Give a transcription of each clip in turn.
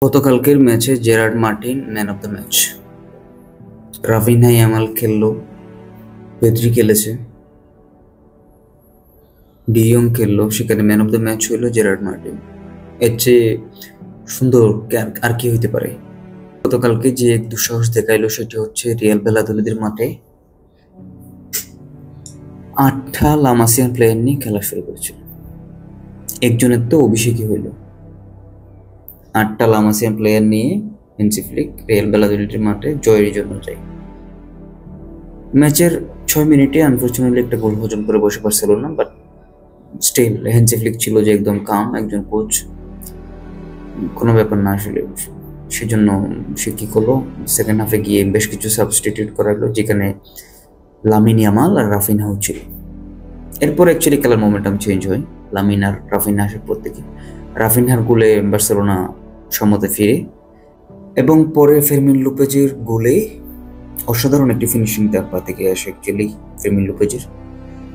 গতকালকের ম্যাচে Gerard Martin man of the match, Raphinha Yamal খেললো, পেদ্রি খেলেছে, ডিয়ং খেললো, সেখানে ম্যান অফ দ্য ম্যাচ হইল জেরার্ড মার্টিন। এর চেয়ে সুন্দর আর কি হইতে পারে। গতকালকে যে দুঃসাহস দেখাইলো সেটি হচ্ছে রিয়াল ভ্যালাদোলিদের মাঠে 8টা লামাসিয়ান প্লেয়ার নিয়ে খেলা শুরু করেছিল। একজনের তো অভিষেকই হইল। 8টা লামাসিয়ান প্লেয়ার নিয়ে হ্যান্সি ফ্লিক রিয়াল ভ্যালাদোলিদের মাঠে জয়ের জন্য যায়। ম্যাচের 6 মিনিটে আনফরচুনেটলি একটা গোল হজম করে বসে Barcelona, but still Hansi Flick ছিল যে একদম কাম একজন কোচ, কোনো ব্যাপার না আসলে। সেজন্য সে কি করলো, সেকেন্ড হাফে গিয়ে বেশ কিছু সাবস্টিটিউট করালো, যেখানে লামিন ইয়ামাল আর রাফিনহা ছিল। এরপর অ্যাকচুয়ালি খেলার মোমেন্টাম চেঞ্জ হয় লামিন আর রাফিনহা আসার পর থেকে। রাফিনহার গোলে বার্সেলোনা সমতা ফিরে, এবং পরে ফেরমিন লোপেজের গোলে অসাধারণ একটি ফিনিশিং তার পা থেকে আসে অ্যাকচুয়ালি ফেরমিন লোপেজের।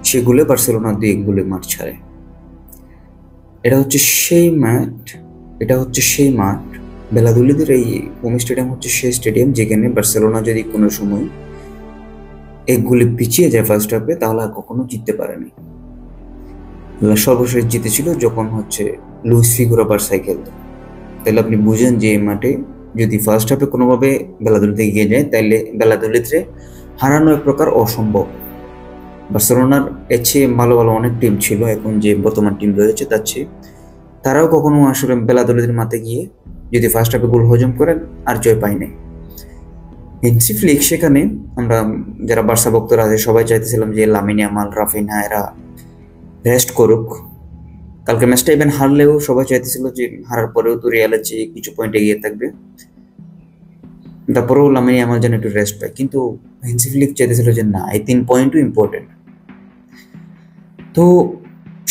সে গোলে বার্সেলোনা 2-1 গোলে মাঠ ছাড়ে। এটা হচ্ছে সেই মাঠ ভ্যালাদোলিদের এই হোম স্টেডিয়াম হচ্ছে সেই স্টেডিয়াম যেখানে বার্সেলোনা যদি কোনো সময় 1 গোলে পিছিয়ে যায় ফার্স্ট হাফে, তাহলে আর কখনো জিততে পারেনি। সর্বশেষ জিতেছিল যখন হচ্ছে লুইস ফিগুরা বার্সায় খেলত। তাহলে আপনি বুঝেন যে এই মাঠে যদি ফার্স্ট হাফে কোনোভাবে ভ্যালাদোলিদ এগিয়ে যায়, তাহলে ভ্যালাদোলিদরে হারানো এক প্রকার অসম্ভব। বার্সেলোনার এর চেয়ে ভালো ভালো অনেক টিম ছিল, এখন যে বর্তমান টিম রয়েছে তার চেয়ে তারাও কখনো আসলে ভ্যালাদোলিদের মাঠে গিয়ে যদি ফার্স্ট হাফে গোল হজম করেন আর জয় পায় নাই। হ্যান্সি ফ্লিক সেখানে, আমরা যারা বার্সা ভক্তরা আছে সবাই চাইতেছিলাম যে লামিন ইয়ামাল, রাফিনহা এরা রেস্ট করুক। কালকে ম্যাচটা ইভেন হারলেও সবাই চাইতেছিল যে হারার পরেও তো রিয়ালের চেয়ে কিছু পয়েন্ট এগিয়ে থাকবে, তারপরেও লামিন ইয়ামাল যেন একটু রেস্ট পায়। কিন্তু হ্যান্সি ফ্লিক চাইতেছিল যে না, এই 3 পয়েন্টও ইম্পর্টেন্ট। তো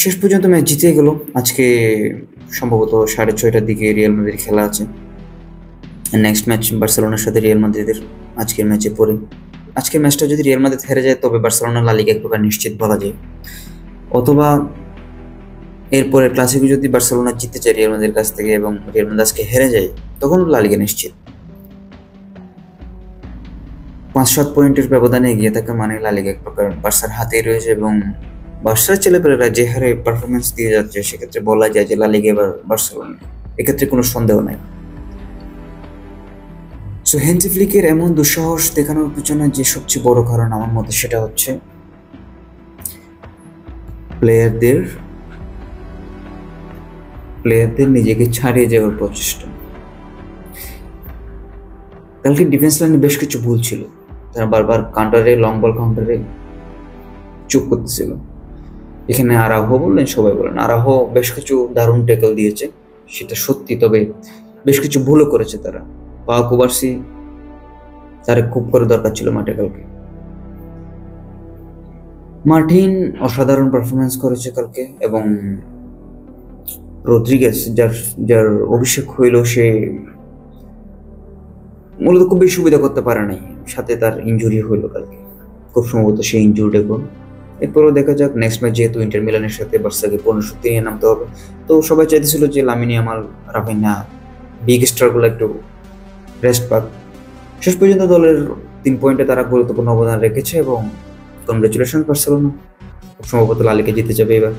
শেষ পর্যন্ত ম্যাচ জিতে গেল। আজকে সম্ভবত 6:30টার দিকে রিয়াল মাদ্রিদ খেলা আছে। নেক্সট ম্যাচ বার্সেলোনার সাথে রিয়াল মাদ্রিদের আজকের ম্যাচে পড়ে। আজকের ম্যাচটা যদি রিয়াল মাদ্রিদ হেরে যায় তবে বার্সেলোনা লা লিগা এক প্রকার নিশ্চিত বলা যায়, অথবা এরপরে ক্লাসিকো যদি বার্সেলোনা জিতে যায় রিয়াল মাদ্রিদের কাছ থেকে এবং রিয়াল মাদ্রিদ আজকে হেরে যায়, তখন লা লিগা নিশ্চিত। 5-7 পয়েন্টের ব্যবধানে এগিয়ে থাকা মানে লা লিগা এক প্রকার বার্সার হাতেই রয়েছে, এবং বার্সার ছেলেপেলেরা যে হারে পারফরমেন্স দিয়ে যাচ্ছে সেক্ষেত্রে বলা যায় যে লা লিগা এবার বার্সেলোনা, এক্ষেত্রে কোনো সন্দেহ নাই। সো হ্যান্সি ফ্লিকের এমন দুঃসাহস দেখানোর পিছনে যে সবচেয়ে বড় কারণ আমার মতে, সেটা হচ্ছে প্লেয়ারদের নিজেকে ছাড়িয়ে যাওয়ার প্রচেষ্টা। কালকে ডিফেন্স লাইনে বেশ কিছু ভুল ছিল, তারা বারবার কাউন্টারে, লং বল কাউন্টারে চুপ করতেছিল। এখানে আরাহো বললেন, সবাই বলেন আরাহো বেশ কিছু দারুণ ট্যাকল দিয়েছে, সেটা সত্যি, তবে বেশ কিছু ভুলও করেছে তারা। পাও কুবার্সি তারে খুব করে দরকার ছিল মাঠে কালকে। মার্টিন অসাধারণ পারফরমেন্স করেছে কালকে, এবং রদ্রিগেজ যার অভিষেক হইল, সে মূলত খুব বেশি সুবিধা করতে পারে নাই, সাথে তার ইনজুরি হইল কালকে, খুব সম্ভবত সে ইনজুরিড এখন। এরপরও দেখা যাক নেক্সট ম্যাচ, যেহেতু ইন্টার মিলানের সাথে বার্সাকে পুনঃশক্তি নিয়ে নামতে হবে, তো সবাই চাইতেছিল যে লামিন ইয়ামাল, রাফিনহা, বিগ স্টারগুলো একটু রেস্ট পাক। শেষ পর্যন্ত দলের 3 পয়েন্টে তারা গুরুত্বপূর্ণ অবদান রেখেছে, এবং কংগ্রেচুলেশন বার্সেলোনা, খুব সম্ভবত লা লিগা জিতে যাবে এবার।